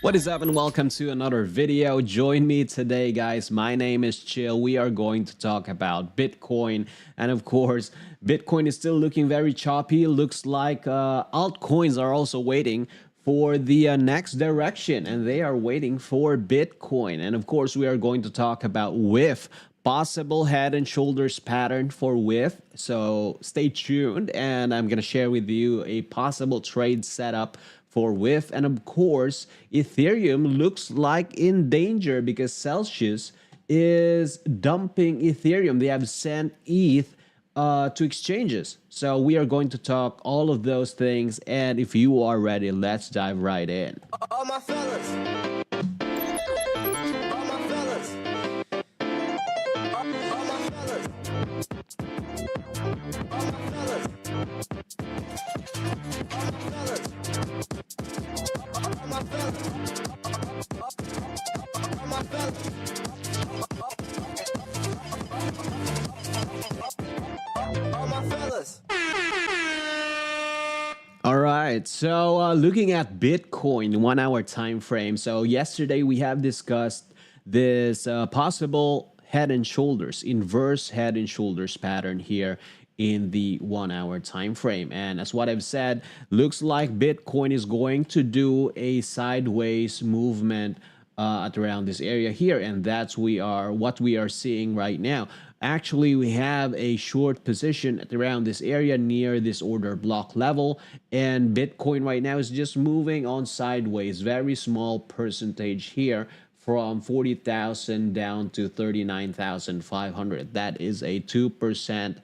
What is up and welcome to another video. Join me today, guys. My name is Chill. We are going to talk about Bitcoin, and of course Bitcoin is still looking very choppy. Looks like altcoins are also waiting for the next direction, and they are waiting for Bitcoin. And of course we are going to talk about WIF, possible head and shoulders pattern for WIF. So stay tuned, and I'm gonna share with you a possible trade setup for WIF. And of course Ethereum looks like in danger because Celsius is dumping Ethereum. They have sent ETH to exchanges. So we are going to talk all of those things, and if you are ready, let's dive right in. All my fellas. All my fellas. All my fellas. All my fellas. All my fellas. All my fellas. All my fellas. All right, so looking at Bitcoin 1 hour time frame. So yesterday we have discussed this possible head and shoulders, inverse head and shoulders pattern here in the 1 hour time frame. And as what I've said, looks like Bitcoin is going to do a sideways movement at around this area here, and that's what we are seeing right now. Actually, we have a short position at around this area near this order block level, and Bitcoin right now is just moving on sideways, very small percentage here from 40,000 down to 39,500. That is a 2%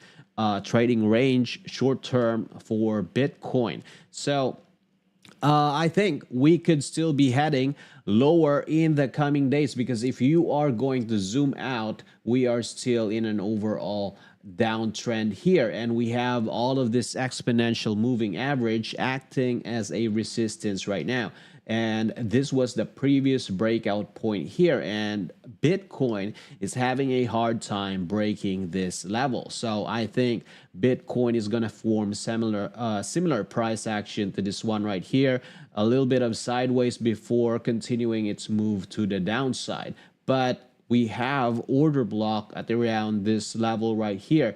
trading range short term for Bitcoin. So I think we could still be heading lower in the coming days, because if you are going to zoom out, we are still in an overall downtrend here, and we have all of this exponential moving average acting as a resistance right now. And this was the previous breakout point here, and Bitcoin is having a hard time breaking this level. So I think Bitcoin is going to form similar price action to this one right here, a little bit of sideways before continuing its move to the downside. But we have order block at around this level right here.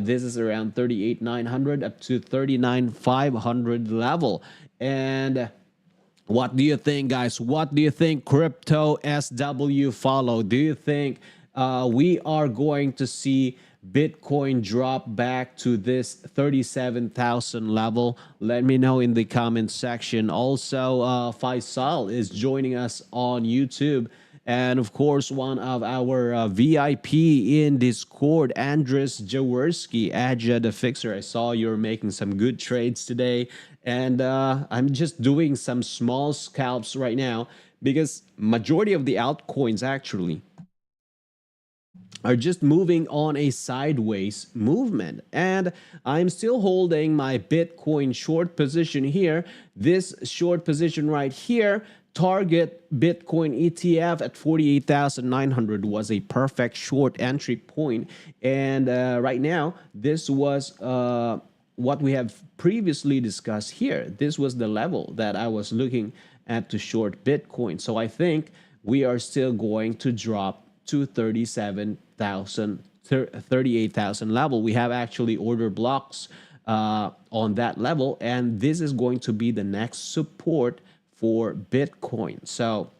This is around 38,900 up to 39,500 level. And what do you think, guys? What do you think, crypto SW follow? Do you think we are going to see Bitcoin drop back to this 37,000 level? Let me know in the comment section. Also, Faisal is joining us on YouTube. And of course, one of our VIP in Discord, Andres Jaworski, Adja the Fixer. I saw you're making some good trades today. And I'm just doing some small scalps right now because majority of the altcoins actually are just moving on a sideways movement. And I'm still holding my Bitcoin short position here. This short position right here, target Bitcoin ETF at 48,900 was a perfect short entry point. And right now, this was what we have previously discussed here. This was the level that I was looking at to short Bitcoin. So I think we are still going to drop to 38,000 level. We have actually order blocks on that level, and this is going to be the next support for Bitcoin. So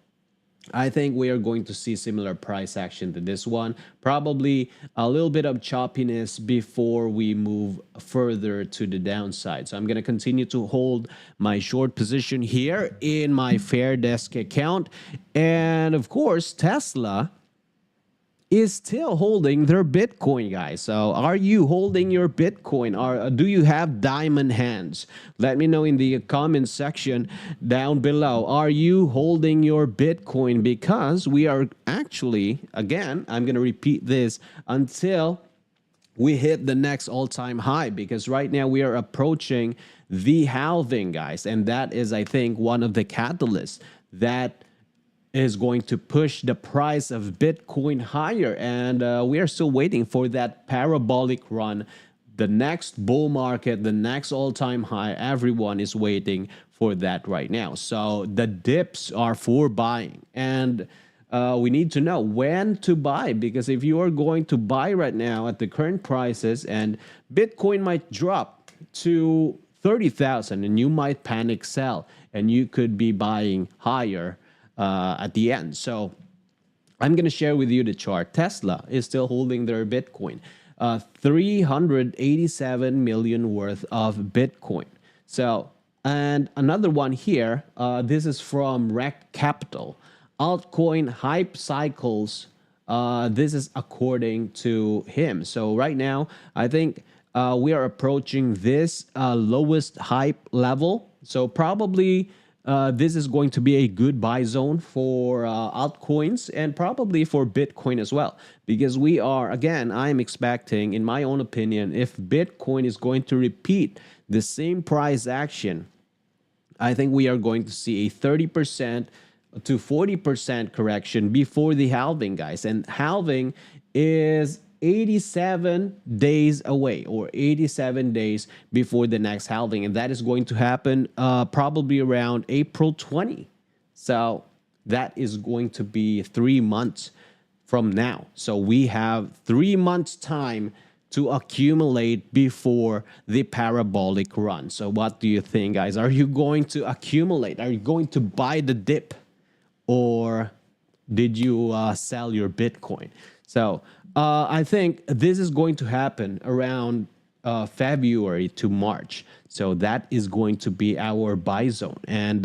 I think we are going to see similar price action to this one. Probably a little bit of choppiness before we move further to the downside. So I'm going to continue to hold my short position here in my FairDesk account. And of course, Tesla is still holding their Bitcoin, guys. So are you holding your Bitcoin, or do you have diamond hands? Let me know in the comment section down below. Are you holding your Bitcoin? Because we are actually, again, I'm going to repeat this until we hit the next all-time high, because right now we are approaching the halving, guys. And that is, I think, one of the catalysts that is going to push the price of Bitcoin higher. And we are still waiting for that parabolic run, the next bull market, the next all-time high. Everyone is waiting for that right now. So the dips are for buying. And we need to know when to buy, because if you are going to buy right now at the current prices and Bitcoin might drop to 30,000 and you might panic sell and you could be buying higher at the end. So I'm going to share with you the chart. Tesla is still holding their Bitcoin, 387 million worth of Bitcoin. So, and another one here, this is from Rec Capital. Altcoin hype cycles. This is according to him. So right now, I think we are approaching this lowest hype level. So probably this is going to be a good buy zone for altcoins and probably for Bitcoin as well. Because we are, again, I'm expecting, in my own opinion, if Bitcoin is going to repeat the same price action, I think we are going to see a 30% to 40% correction before the halving, guys. And halving is 87 days away, or 87 days before the next halving, and that is going to happen probably around April 20. So that is going to be 3 months from now. So we have 3 months time to accumulate before the parabolic run. So what do you think, guys? Are you going to accumulate? Are you going to buy the dip, or did you sell your Bitcoin? So I think this is going to happen around February to March. So that is going to be our buy zone. And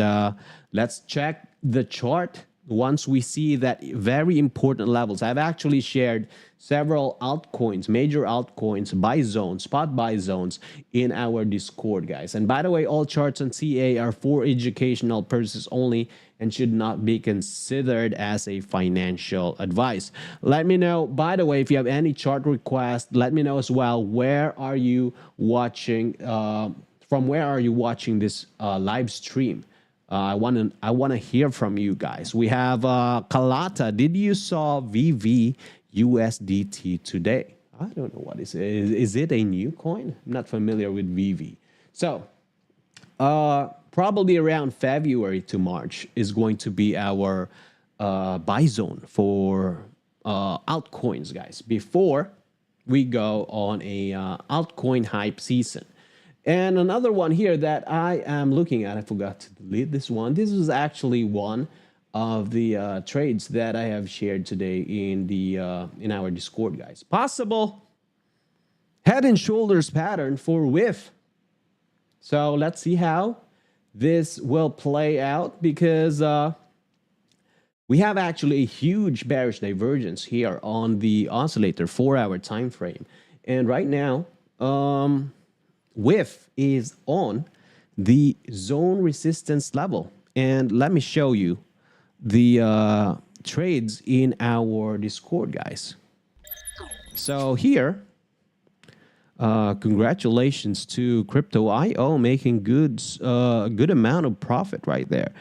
let's check the chart once we see that very important levels. I've actually shared several altcoins, major altcoins, buy zones, spot buy zones in our Discord, guys. And by the way, all charts on CA are for educational purposes only and should not be considered as a financial advice. Let me know, by the way, if you have any chart requests, let me know as well. Where are you watching? From where are you watching this live stream? I want to hear from you guys. We have Kalata. Did you saw VV USDT today? I don't know what is it. Is it a new coin? I'm not familiar with VV. So probably around February to March is going to be our buy zone for altcoins, guys, before we go on a altcoin hype season. And another one here that I am looking at, I forgot to delete this one. This is actually one of the trades that I have shared today in the in our Discord, guys. Possible head and shoulders pattern for WIF. So let's see how this will play out, because we have actually a huge bearish divergence here on the oscillator 4-hour time frame. And right now, WIF is on the zone resistance level. And let me show you the trades in our Discord, guys. So here, congratulations to Crypto.io making good amount of profit right there.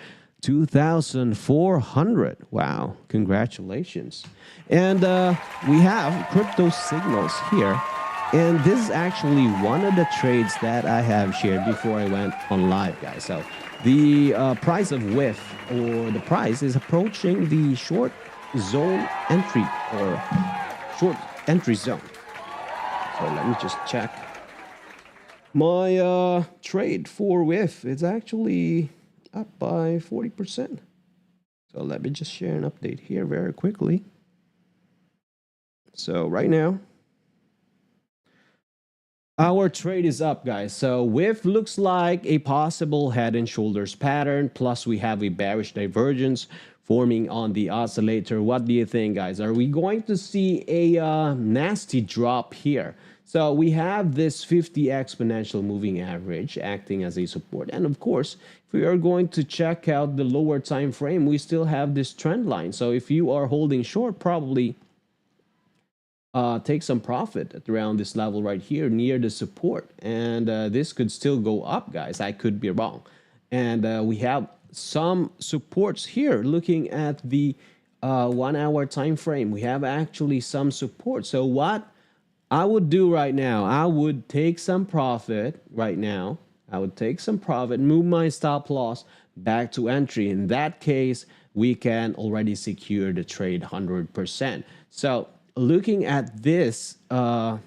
2,400. Wow, congratulations. And we have crypto signals here. And this is actually one of the trades that I have shared before I went on live, guys. So the price of WIF, or the price, is approaching the short zone entry, or short entry zone. So let me just check. My trade for WIF is actually up by 40%. So let me just share an update here very quickly. So right now, our trade is up, guys. So WIF looks like a possible head and shoulders pattern. Plus we have a bearish divergence forming on the oscillator. What do you think, guys? Are we going to see a nasty drop here? So we have this 50 exponential moving average acting as a support. And of course, if we are going to check out the lower time frame, we still have this trend line. So if you are holding short, probably take some profit at around this level right here near the support. And this could still go up, guys. I could be wrong. And we have some supports here. Looking at the 1 hour time frame, we have actually some support. So what I would do right now, I would take some profit right now. I would take some profit, move my stop loss back to entry. In that case, we can already secure the trade 100%. So looking at this lower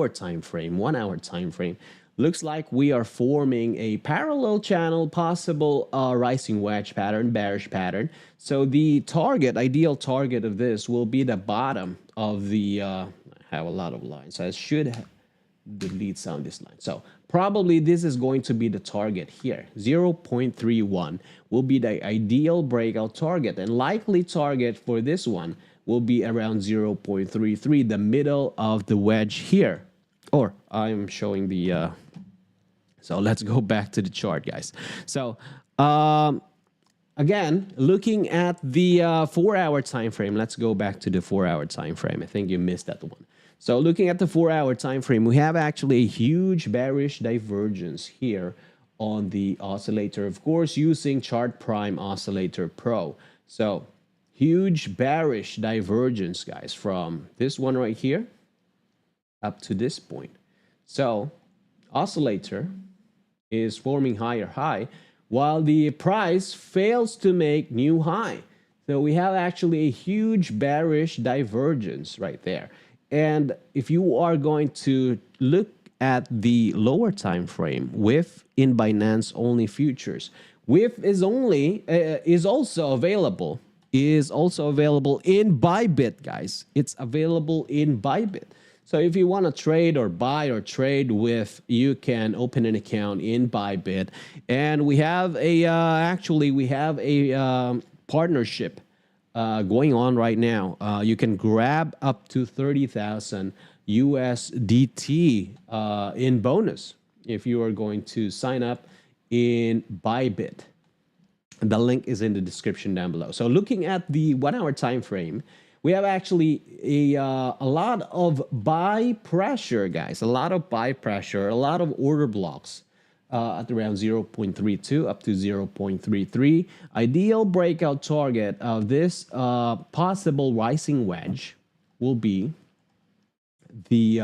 time frame, 1 hour time frame, looks like we are forming a parallel channel, possible rising wedge pattern, bearish pattern. So the target, ideal target of this will be the bottom of the, I have a lot of lines. I should delete some of this line. So probably this is going to be the target here. 0.31 will be the ideal breakout target, and likely target for this one will be around 0.33, the middle of the wedge here. Or I'm showing the, so let's go back to the chart, guys. So again, looking at the 4 hour time frame, let's go back to the 4 hour time frame. I think you missed that one. So looking at the 4 hour time frame, we have actually a huge bearish divergence here on the oscillator, of course, using Chart Prime Oscillator Pro. So huge bearish divergence, guys, from this one right here up to this point. So oscillator is forming higher high while the price fails to make new high. So we have actually a huge bearish divergence right there. And if you are going to look at the lower time frame, WIF in Binance only futures, WIF is also available in BYBIT, guys. It's available in BYBIT. So if you want to trade or buy or trade WIF, you can open an account in BYBIT. And we have a partnership going on right now. You can grab up to 30,000 USDT in bonus if you are going to sign up in BYBIT. The link is in the description down below. So looking at the 1 hour time frame, we have actually a lot of buy pressure, guys. A lot of buy pressure, a lot of order blocks at around 0.32 up to 0.33. Ideal breakout target of this possible rising wedge will be the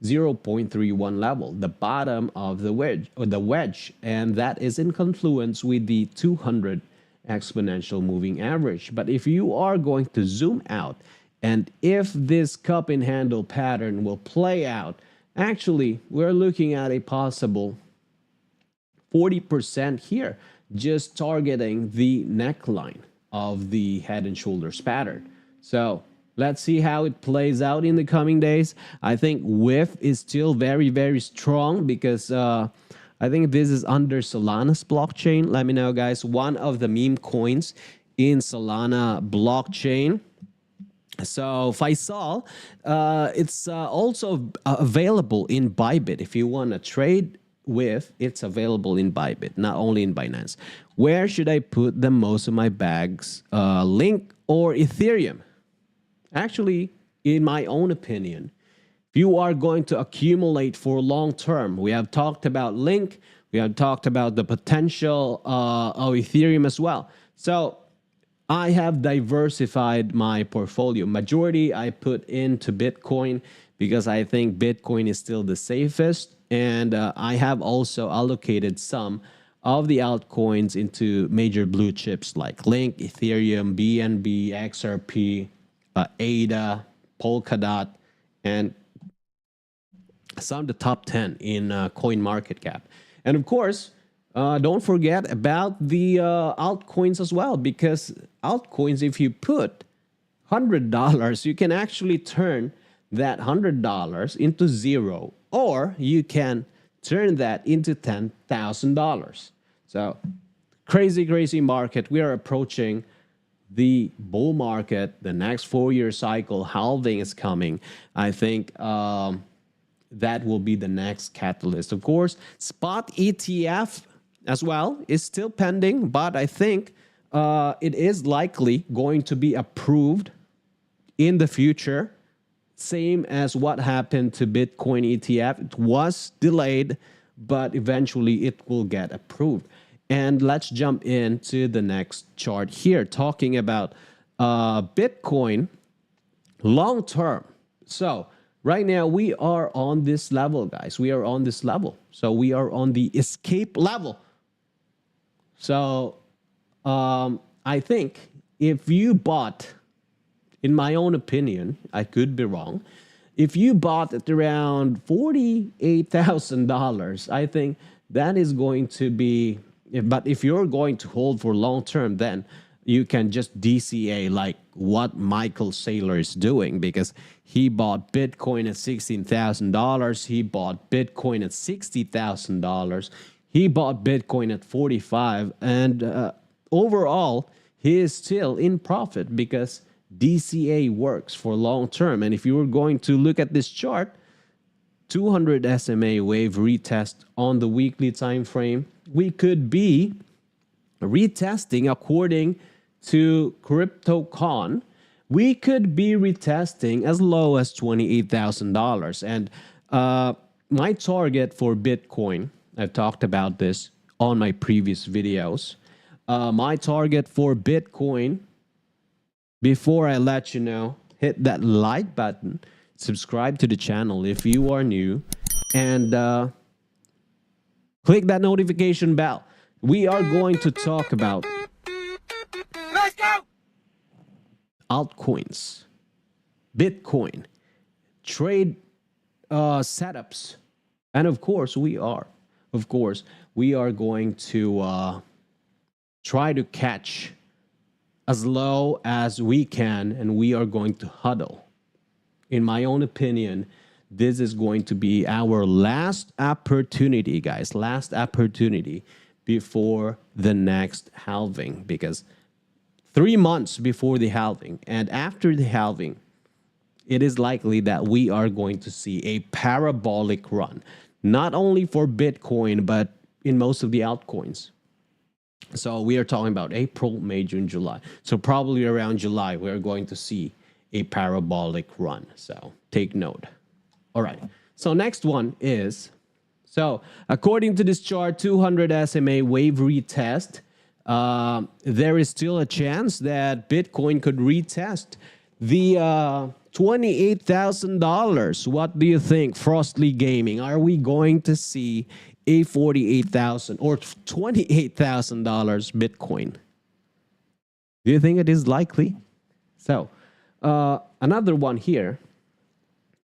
0.31 level, the bottom of the wedge, and that is in confluence with the 200 exponential moving average. But if you are going to zoom out, and if this cup and handle pattern will play out, actually, we're looking at a possible 40% here, just targeting the neckline of the head and shoulders pattern. So let's see how it plays out in the coming days. I think WIF is still very, very strong because I think this is under Solana's blockchain. Let me know, guys. One of the meme coins in Solana blockchain. So Faisal, it's also available in BYBIT. If you want to trade with, it's available in BYBIT, not only in Binance. Where should I put the most of my bags? Link or Ethereum? Actually, in my own opinion, if you are going to accumulate for long term, we have talked about Link, we have talked about the potential of Ethereum as well. So I have diversified my portfolio. Majority I put into Bitcoin because I think Bitcoin is still the safest. And I have also allocated some of the altcoins into major blue chips like Link, Ethereum, BNB, XRP, ADA, Polkadot, and some of the top 10 in CoinMarketCap. And of course, don't forget about the altcoins as well, because altcoins, if you put $100, you can actually turn that $100 into zero, or you can turn that into $10,000. So crazy, crazy market. We are approaching the bull market. The next 4-year cycle halving is coming. I think that will be the next catalyst. Of course, spot ETF as well is still pending, but I think it is likely going to be approved in the future. Same as what happened to Bitcoin ETF. It was delayed, but eventually it will get approved. And let's jump into the next chart here, talking about Bitcoin long term. So right now we are on this level, guys. We are on this level. So we are on the escape level. So I think if you bought, in my own opinion, I could be wrong, if you bought at around $48,000, I think that is going to be, but if you're going to hold for long term, then you can just DCA like what Michael Saylor is doing, because he bought Bitcoin at $16,000. He bought Bitcoin at $60,000. He bought Bitcoin at 45, and overall, he is still in profit because DCA works for long term. And if you were going to look at this chart, 200 SMA wave retest on the weekly time frame, we could be retesting according to CryptoCon. We could be retesting as low as $28,000. And my target for Bitcoin, I've talked about this on my previous videos. My target for Bitcoin, before I let you know, hit that like button, subscribe to the channel if you are new, and click that notification bell. We are going to talk about altcoins, Bitcoin, trade setups, and of course we are going to try to catch as low as we can, and we are going to huddle. In my own opinion, this is going to be our last opportunity, guys, last opportunity before the next halving, because 3 months before the halving and after the halving, it is likely that we are going to see a parabolic run, not only for Bitcoin, but in most of the altcoins. So we are talking about April, May, June, July. So probably around July, we're going to see a parabolic run. So take note. All right. So next one is, so according to this chart, 200 SMA wave retest, there is still a chance that Bitcoin could retest the $28,000. What do you think, Frostly Gaming? Are we going to see a $48,000 or $28,000 Bitcoin? Do you think it is likely? So another one here.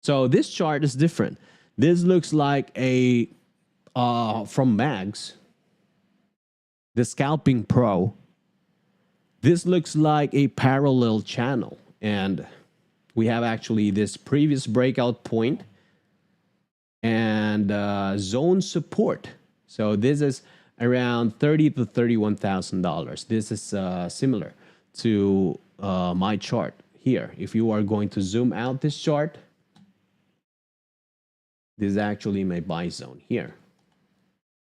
So this chart is different. This looks like a from Mags, the Scalping Pro. This looks like a parallel channel, and we have actually this previous breakout point and zone support. So this is around $30,000 to $31,000. This is similar to my chart here. If you are going to zoom out this chart, this is actually my buy zone here.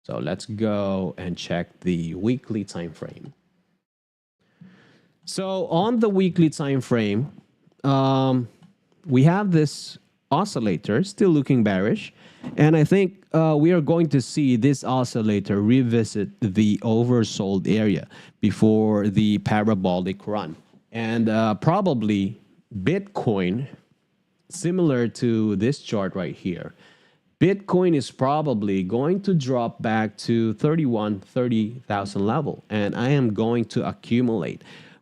So let's go and check the weekly time frame. So on the weekly time frame, we have this oscillator still looking bearish, and I think we are going to see this oscillator revisit the oversold area before the parabolic run, and probably Bitcoin, similar to this chart right here, Bitcoin is probably going to drop back to 30,000 level, and I am going to accumulate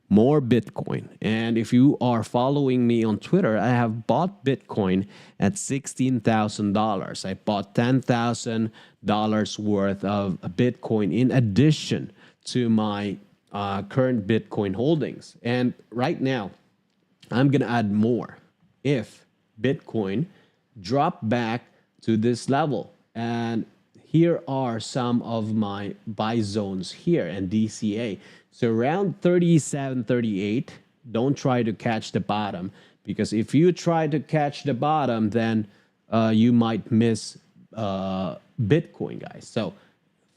more Bitcoin. And if you are following me on Twitter, I have bought Bitcoin at $16,000. I bought $10,000 worth of Bitcoin in addition to my current Bitcoin holdings. And right now, I'm going to add more if Bitcoin drop back to this level. And here are some of my buy zones here and DCA. So around 37, 38, don't try to catch the bottom, because if you try to catch the bottom, then you might miss Bitcoin, guys. So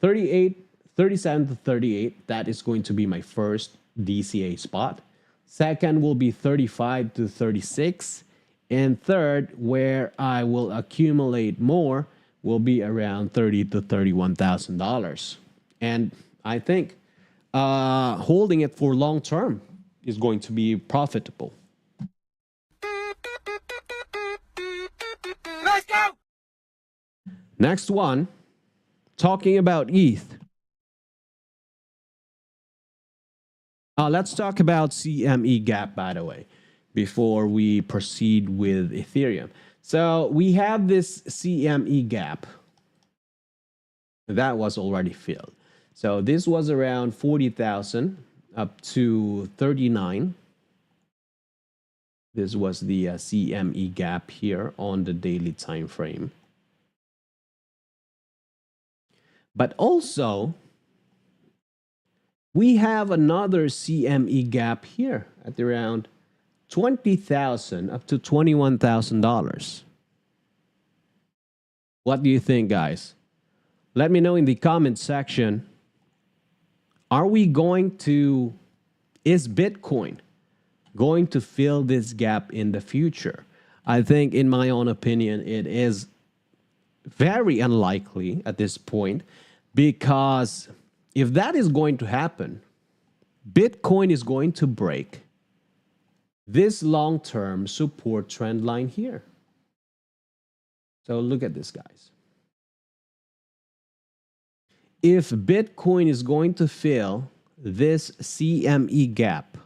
37 to 38, that is going to be my first DCA spot. Second will be 35 to 36. And third, where I will accumulate more, will be around $30,000 to $31,000. And I think holding it for long term is going to be profitable. Let's go! Next one, talking about ETH. Let's talk about CME gap, by the way, before we proceed with Ethereum. So we have this CME gap that was already filled. So this was around 40,000 up to 39. This was the CME gap here on the daily time frame. But also, we have another CME gap here at around 20,000 up to $21,000. What do you think, guys? Let me know in the comment section. Are we going to, is Bitcoin going to fill this gap in the future? I think, in my own opinion, it is very unlikely at this point, because if that is going to happen, Bitcoin is going to break this long-term support trend line here. So look at this, guys. If Bitcoin is going to fill this CME gap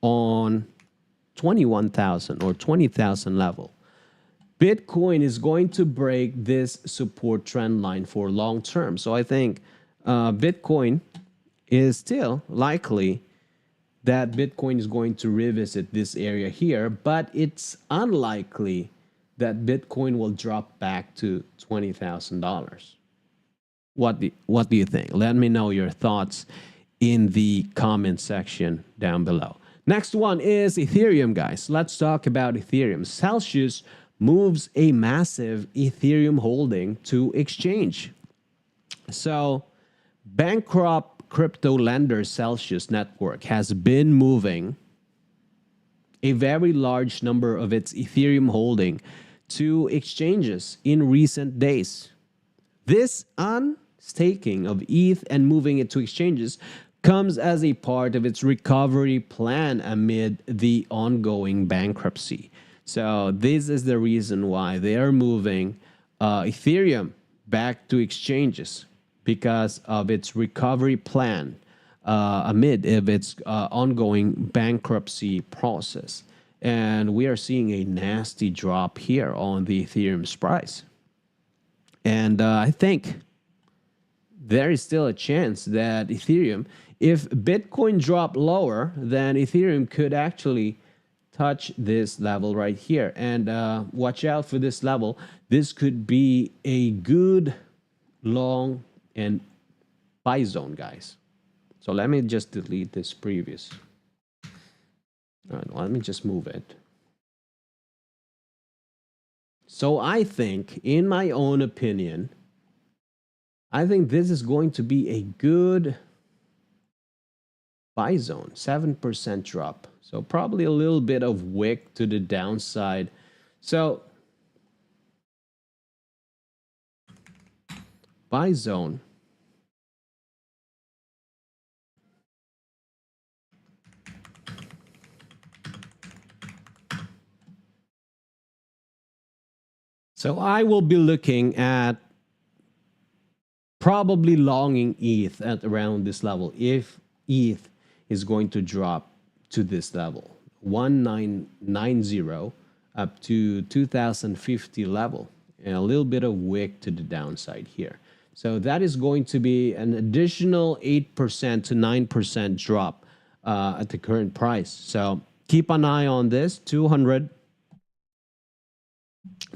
on 21,000 or 20,000 level, Bitcoin is going to break this support trend line for long term. So I think Bitcoin is still likely that Bitcoin is going to revisit this area here, but it's unlikely that Bitcoin will drop back to $20,000. What do you think? Let me know your thoughts in the comment section down below. Next one is Ethereum, guys. Let's talk about Ethereum. Celsius moves a massive Ethereum holding to exchange. So bankrupt crypto lender Celsius Network has been moving a very large number of its Ethereum holding to exchanges in recent days. This unstaking of ETH and moving it to exchanges comes as a part of its recovery plan amid the ongoing bankruptcy. So this is the reason why they are moving Ethereum back to exchanges, because of its recovery plan amid of its ongoing bankruptcy process. And we are seeing a nasty drop here on the Ethereum's price. And I think there is still a chance that Ethereum, if Bitcoin dropped lower, then Ethereum could actually touch this level right here. And watch out for this level. This could be a good long and buy zone, guys. So let me just delete this previous. All right, let me just move it. So I think, in my own opinion, I think this is going to be a good buy zone, 7% drop. So probably a little bit of wick to the downside. So buy zone. So I will be looking at probably longing ETH at around this level if ETH is going to drop to this level, 1990 up to 2050 level, and a little bit of wick to the downside here. So that is going to be an additional 8% to 9% drop at the current price. So keep an eye on this 200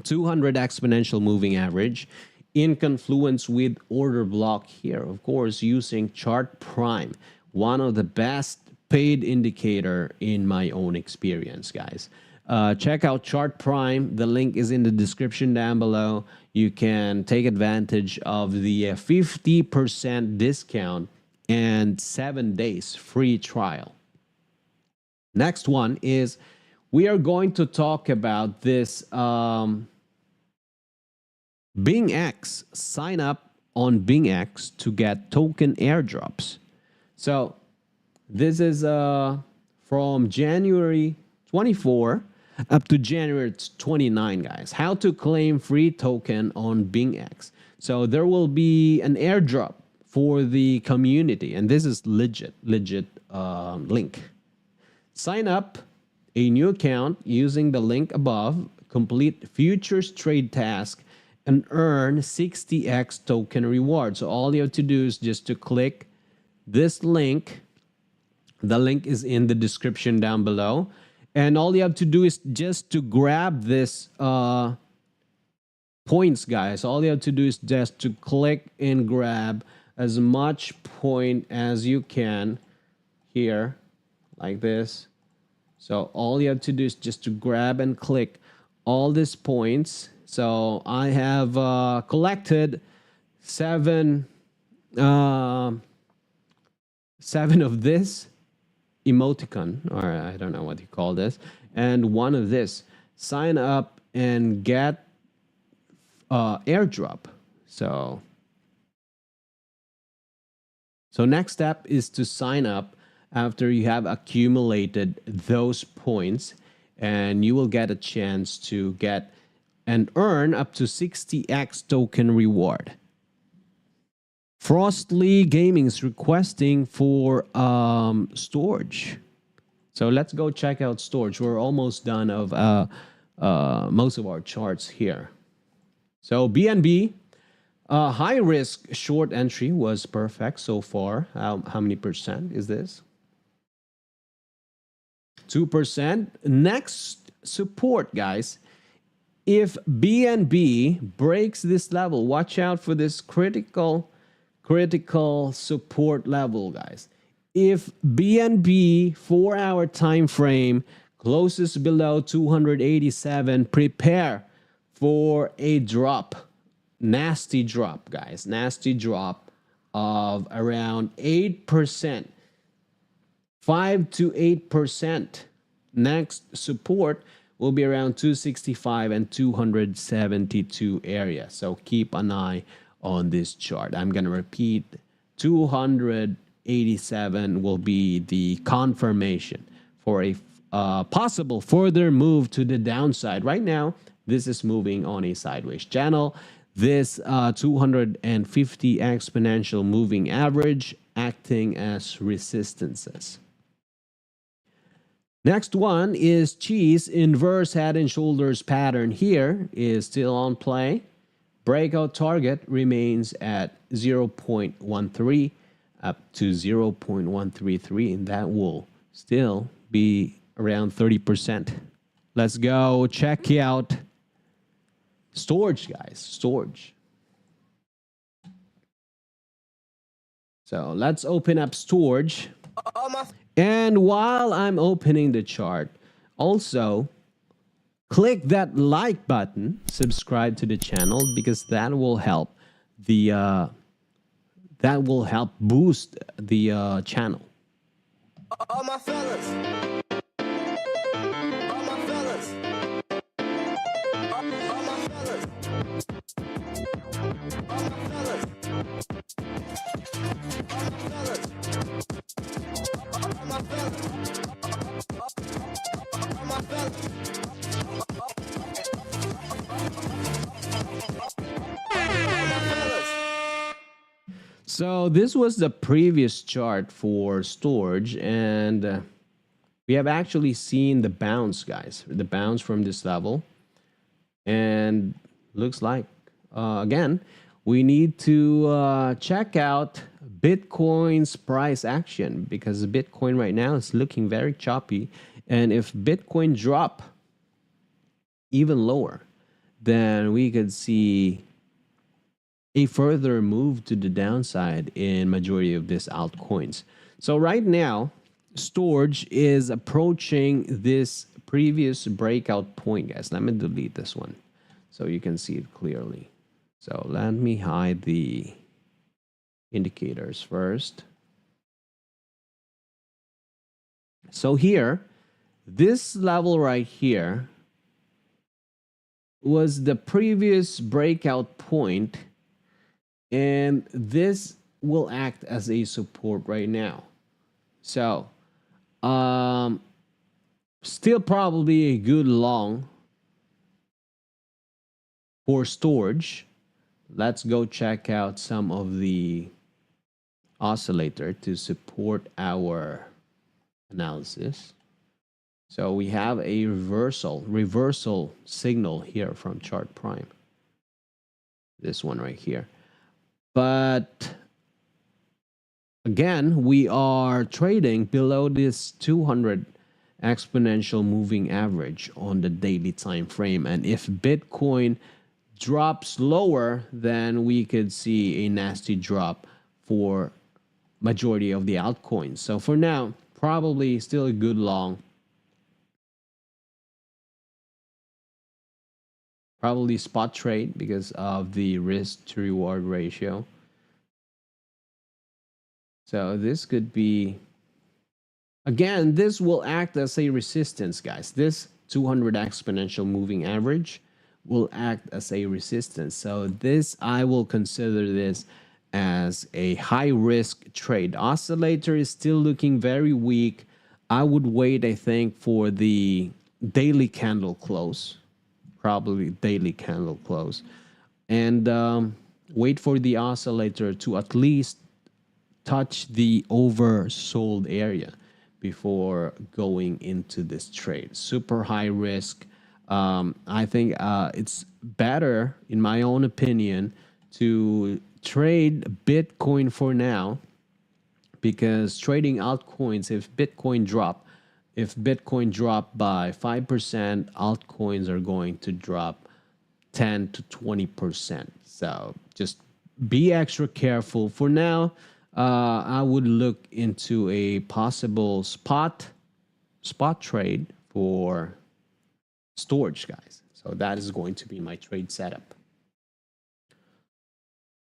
exponential moving average in confluence with order block here, of course, using chart prime, one of the best paid indicator in my own experience, guys. Check out chart prime. The link is in the description down below. You can take advantage of the 50% discount and 7 days free trial. Next one is we are going to talk about this BINGX. Sign up on BINGX to get token airdrops. So this is from January 24 up to January 29, guys. How to claim free token on BINGX. So there will be an airdrop for the community, and this is legit link. Sign up a new account using the link above, complete futures trade task, and earn 60x token reward. So all you have to do is just to click this link. The link is in the description down below. And all you have to do is just to grab this points, guys. All you have to do is just to click and grab as much point as you can here, like this. So all you have to do is just to grab and click all these points. So I have collected seven of this emoticon, or I don't know what you call this, and one of this. Sign up and get airdrop. So next step is to sign up after you have accumulated those points, and you will get a chance to get and earn up to 60x token reward. Frostly Gaming is requesting for STORJ. So let's go check out STORJ. We're almost done of most of our charts here. So BNB, high risk short entry was perfect so far. How many percent is this? 2%. Next support, guys. If BNB breaks this level, watch out for this critical support level, guys. If BNB 4-hour time frame closes below 287, prepare for a drop. Nasty drop, guys. Nasty drop of around 8%. 5 to 8%. Next support will be around 265 and 272 area. So keep an eye on this chart. I'm going to repeat, 287 will be the confirmation for a possible further move to the downside. Right now, this is moving on a sideways channel. This 250 exponential moving average acting as resistances. Next one is CHILIZ. Inverse head and shoulders pattern here is still on play. Breakout target remains at 0.13 up to 0.133, and that will still be around 30%. Let's go check out STORJ, guys. STORJ. So let's open up STORJ. And while I'm opening the chart, also click that like button, subscribe to the channel, because that will help boost the channel. All my fellas. All my fellas. All my fellas. All my fellas. All my fellas. All my fellas. So this was the previous chart for STORJ, and we have actually seen the bounce, guys, the bounce from this level, and looks like again we need to check out Bitcoin's price action, because Bitcoin right now is looking very choppy, and if Bitcoin drop even lower, then we could see a further move to the downside in majority of these altcoins. So right now, STORJ is approaching this previous breakout point, guys. Let me delete this one so you can see it clearly. So let me hide the indicators first. So here, this level right here was the previous breakout point, and this will act as a support right now. So still probably a good long for STORJ. Let's go check out some of the oscillator to support our analysis. So we have a reversal signal here from chart prime. This one right here. But again, we are trading below this 200 exponential moving average on the daily time frame. And if Bitcoin drops lower, then we could see a nasty drop for majority of the altcoins. So for now, probably still a good long. Probably spot trade because of the risk to reward ratio. So this could be, again, this will act as a resistance, guys. This 200 exponential moving average will act as a resistance. So this, I will consider this as a high risk trade. Oscillator is still looking very weak. I would wait, I think, for the daily candle close. Probably daily candle close, and wait for the oscillator to at least touch the oversold area before going into this trade. Super high risk. I think it's better, in my own opinion, to trade Bitcoin for now, because trading altcoins, if Bitcoin drop by 5%, altcoins are going to drop 10 to 20%. So just be extra careful. For now, I would look into a possible spot trade for STORJ, guys. So that is going to be my trade setup.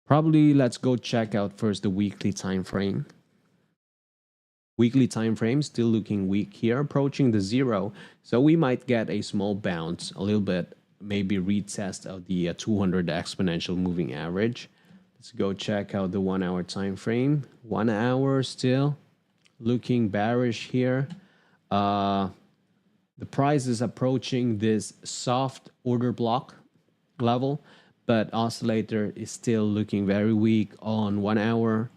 Probably let's go check out first the weekly time frame. Weekly time frame still looking weak here, approaching the zero. So we might get a small bounce, a little bit, maybe retest of the 200 exponential moving average. Let's go check out the 1 hour time frame. 1 hour still looking bearish here. The price is approaching this soft order block level, but oscillator is still looking very weak on 1 hour.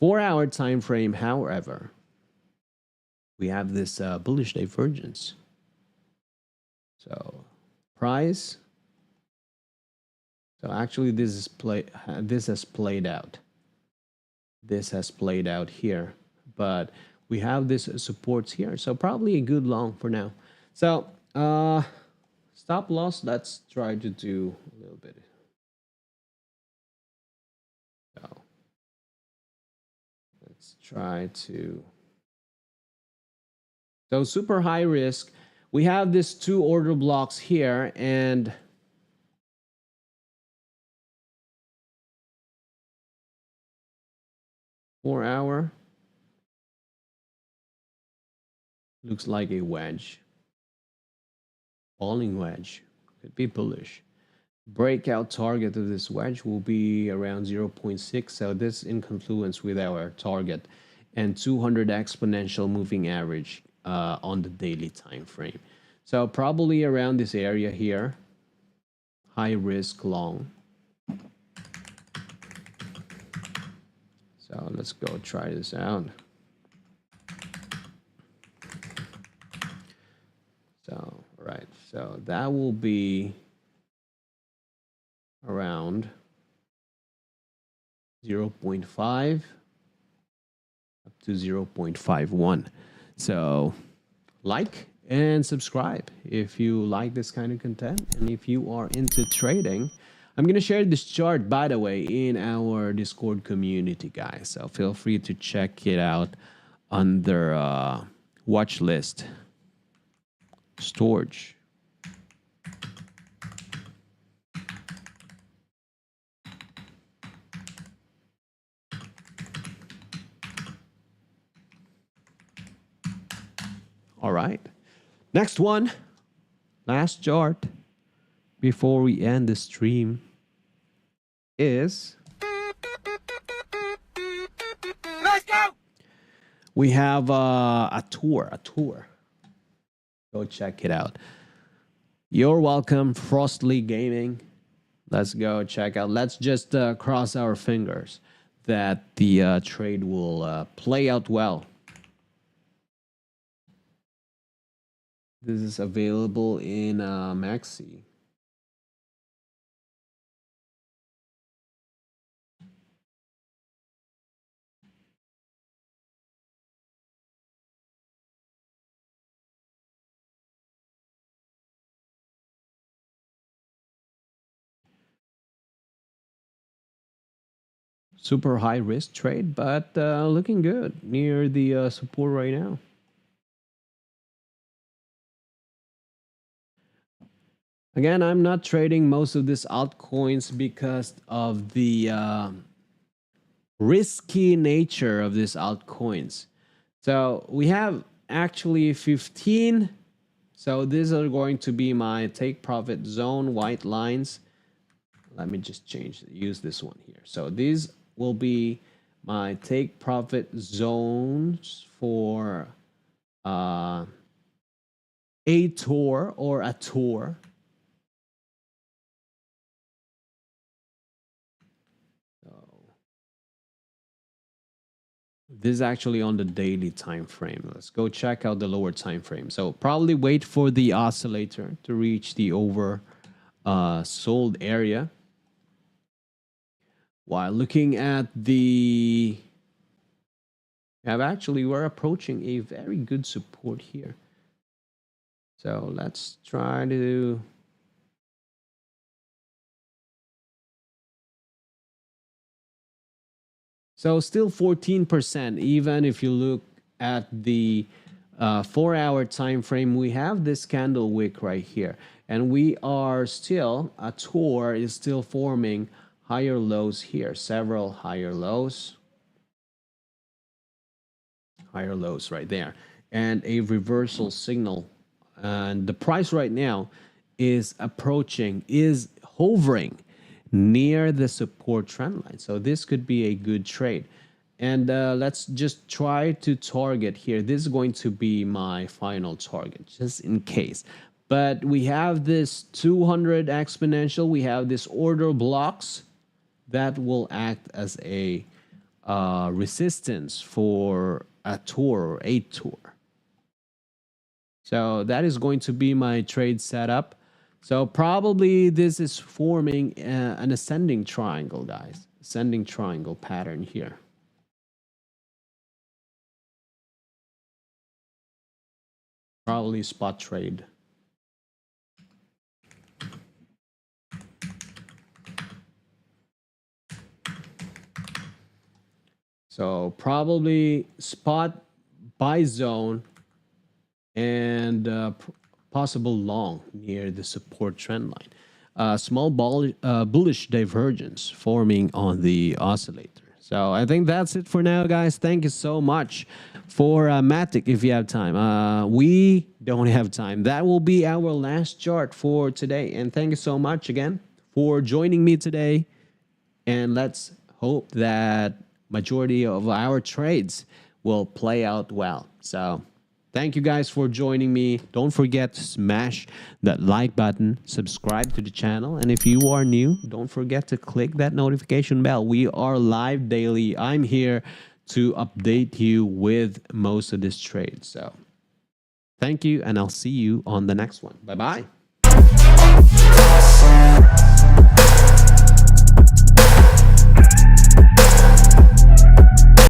4-hour time frame, however, we have this bullish divergence. So price. So actually, this has played out. This has played out here, but we have this supports here. So probably a good long for now. So stop loss. Let's try to do a little bit. So let's try to. So super high risk. We have this 2 order blocks here, and four-hour looks like a wedge, falling wedge, could be bullish. Breakout target of this wedge will be around 0.6, so this in confluence with our target, and 200 exponential moving average on the daily time frame. So probably around this area here, high risk long. So let's go try this out. So right, so that will be around 0.5 up to 0.51. So like and subscribe if you like this kind of content, and if you are into trading. I'm going to share this chart, by the way, in our Discord community, guys. So feel free to check it out under watch list. STORJ. All right. Next one. Last chart before we end the stream is Let's go. we have ATOR. Go check it out. You're welcome, Frostly Gaming. Let's go check out. Let's just cross our fingers that the trade will play out well. This is available in Maxi. Super high risk trade, but looking good near the support right now. Again, I'm not trading most of these altcoins because of the risky nature of these altcoins. So we have actually 15. So these are going to be my take profit zone, white lines. Let me just use this one here. So these will be my take profit zones for ATOR or ATOR. This is actually on the daily time frame. Let's go check out the lower time frame. So probably wait for the oscillator to reach the over sold area. While looking at the we're approaching a very good support here. So let's try to so still 14%, even if you look at the 4-hour time frame. We have this candle wick right here, and we are still, ATOR is still forming higher lows here, several higher lows right there, and a reversal signal. And the price right now is hovering near the support trend line. So this could be a good trade. And let's just try to target here. This is going to be my final target, just in case. But we have this 200 exponential. We have this order blocks that will act as a resistance for ATOR or ATOR. So that is going to be my trade setup. So probably this is forming an ascending triangle, guys. Ascending triangle pattern here. Probably spot trade. So probably spot, buy zone, and possible long near the support trend line. Small bullish divergence forming on the oscillator. So I think that's it for now, guys. Thank you so much for Matic. If you have time, we don't have time. That will be our last chart for today. And thank you so much again for joining me today. And let's hope that majority of our trades will play out well. So thank you guys for joining me. Don't forget to smash that like button, subscribe to the channel, and if you are new, don't forget to click that notification bell. We are live daily. I'm here to update you with most of this trade. So thank you, and I'll see you on the next one. Bye-bye.